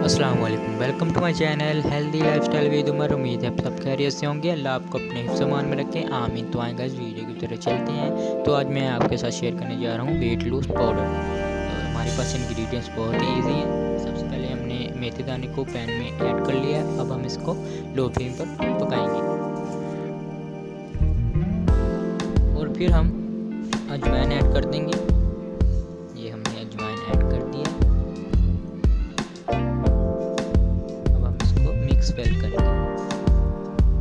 अस्सलाम वालेकुम, welcome to my channel healthy lifestyle with Umar. उम्मीद है आप सब खैरियत से होंगे। अल्लाह आपको अपने हिफ्ज़ मान में रखें, आमीन। तो आएगा इस वीडियो की तरह चलते हैं। तो आज मैं आपके साथ शेयर करने जा रहा हूँ वेट लूज पाउडर। हमारे पास इंग्रेडिएंट्स बहुत ही ईजी हैं। सबसे पहले हमने मेथी दाने को पैन में ऐड कर लिया। अब हम इसको लो फ्लेम पर पकाएंगे और फिर हम अजवाइन ऐड कर देंगे। ये हमने अजवाइन ऐड कर दिया। स्पेल करेंगे।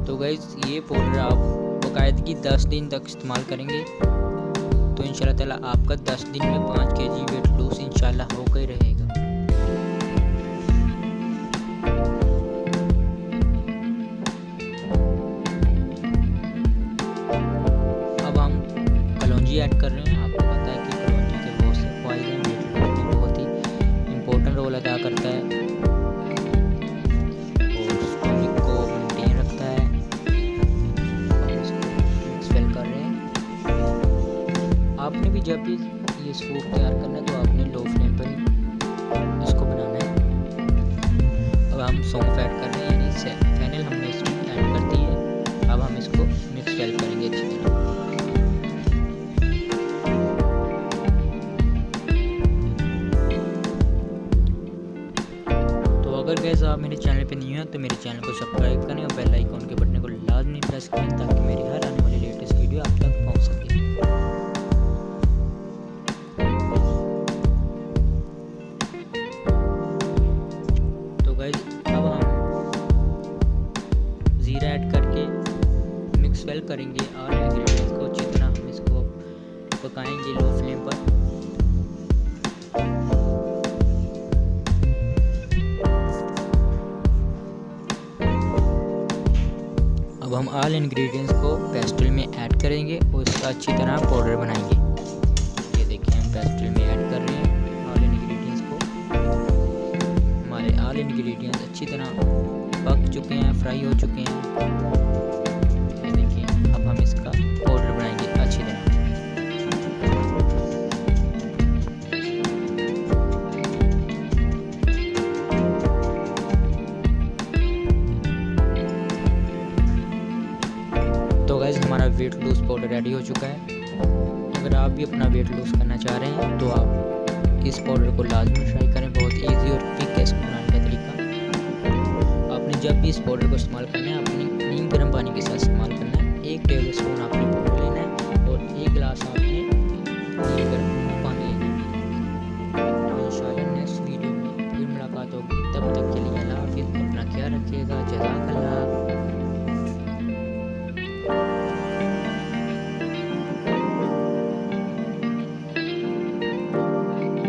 तो गाइस ये पाउडर आप बाकायदगी 10 दिन तक इस्तेमाल करेंगे तो इंशाल्लाह ताला आपका 10 दिन में 5 kg वेट लूज इंशाल्लाह होकर ही रहेगा। अब हम कलौंजी ऐड कर रहे हैं। आपको पता है कि कलौंजी के बहुत से फायदे हैं, वेट लूज में बहुत ही इम्पोर्टेंट रोल अदा करता है। आपने भी जब भी ये सूप तैयार करना है तो आपने लो फ्लेम पर ही इसको बनाना है। अब हम सौंफ ऐड कर रहे हैं, यानी फेनल हमने इसमें ऐड कर दी है। अब हम इसको मिक्स वेल करेंगे अच्छी तरह। तो अगर गैस आप मेरे चैनल पे नहीं हैं तो मेरे चैनल को सब्सक्राइब करें और बेल आइकन के बटन को लाजमी प्रेस करें ताकि मेरी हर आने वाली लेटेस्ट वीडियो आप तक पहुँच सके। अब हम ज़ीरा ऐड करके मिक्स वेल करेंगे और इंग्रेडिएंट्स को अच्छी तरह हम इसको पकाएंगे लो फ्लेम पर। अब हम ऑल इंग्रेडिएंट्स को पेस्टल में ऐड करेंगे और इसका अच्छी तरह पाउडर बनाएंगे। ये देखिए हम पेस्टल में ऐड कर रहे हैं ऑल इंग्रेडिएंट्स को। ऑल इंग्रेडिएंट्स अच्छी तरह पक चुके हैं, फ्राई हो चुके हैं। ये देखिए अब हम इसका पाउडर बनाएंगे अच्छी तरह। तो गाइस हमारा वेट लूज पाउडर रेडी हो चुका है। अगर आप भी अपना वेट लूज करना चाह रहे हैं तो आप इस पाउडर को लाजमी ट्राई करें। बहुत ईजी और क्विक है इसको बनाने का तरीका। आपने जब भी इस पाउडर को इस्तेमाल करना है अपने नीम गर्म पानी के साथ इस्तेमाल करना है। 1 टेबल स्पून आपने पाउडर लेना है और 1 गिलास आपने नीम गर्म पानी लेना है। तो इंशाल्लाह नेक्स्ट वीडियो में फिर मुलाकात होगी। तब तक के लिए अल्लाह हाफिज़, अपना ख्याल रखिएगा। जज़ाक अल्लाह।